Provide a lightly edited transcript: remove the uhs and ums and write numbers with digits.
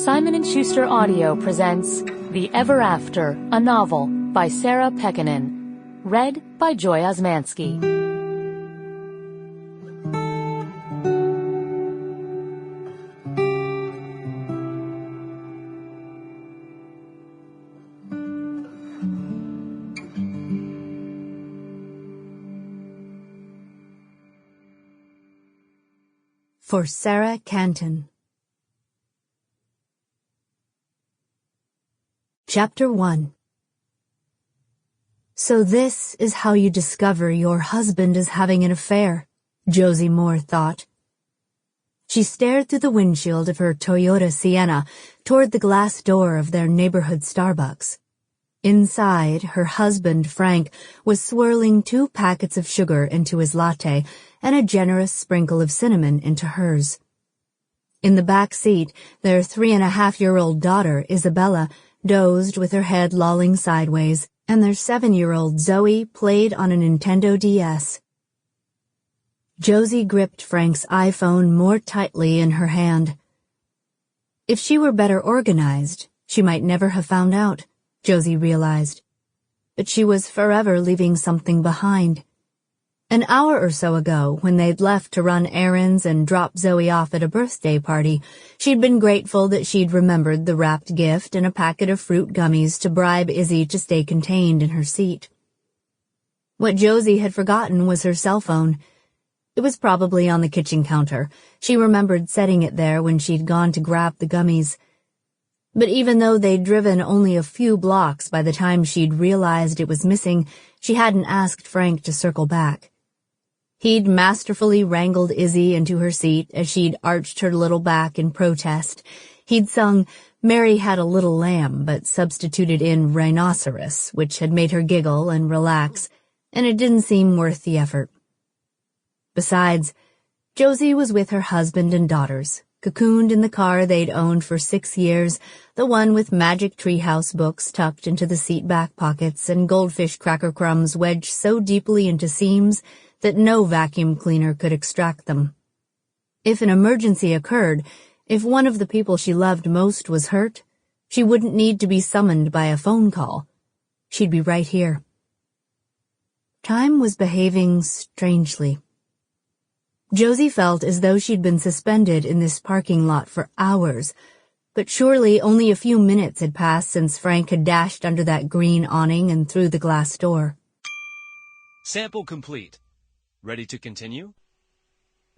Simon & Schuster Audio presents The Ever After, a novel by Sarah Pekkanen. Read by Joy Osmanski. For Sarah Pekkanen. Chapter 1. So this is how you discover your husband is having an affair, Josie Moore thought. She stared through the windshield of her Toyota Sienna toward the glass door of their neighborhood Starbucks. Inside, her husband, Frank, was swirling 2 packets of sugar into his latte and a generous sprinkle of cinnamon into hers. In the back seat, their 3.5-year-old daughter, Isabella, dozed with her head lolling sideways, and their 7-year-old Zoe played on a Nintendo DS. Josie gripped Frank's iPhone more tightly in her hand. If she were better organized, she might never have found out, Josie realized. But she was forever leaving something behind. An hour or so ago, when they'd left to run errands and drop Zoe off at a birthday party, she'd been grateful that she'd remembered the wrapped gift and a packet of fruit gummies to bribe Izzy to stay contained in her seat. What Josie had forgotten was her cell phone. It was probably on the kitchen counter. She remembered setting it there when she'd gone to grab the gummies. But even though they'd driven only a few blocks by the time she'd realized it was missing, she hadn't asked Frank to circle back. He'd masterfully wrangled Izzy into her seat as she'd arched her little back in protest. He'd sung Mary Had a Little Lamb, but substituted in rhinoceros, which had made her giggle and relax, and it didn't seem worth the effort. Besides, Josie was with her husband and daughters, cocooned in the car they'd owned for 6 years, the one with magic treehouse books tucked into the seat back pockets and goldfish cracker crumbs wedged so deeply into seams that no vacuum cleaner could extract them. If an emergency occurred, if one of the people she loved most was hurt, she wouldn't need to be summoned by a phone call. She'd be right here. Time was behaving strangely. Josie felt as though she'd been suspended in this parking lot for hours, but surely only a few minutes had passed since Frank had dashed under that green awning and through the glass door. Sample complete. Ready to continue?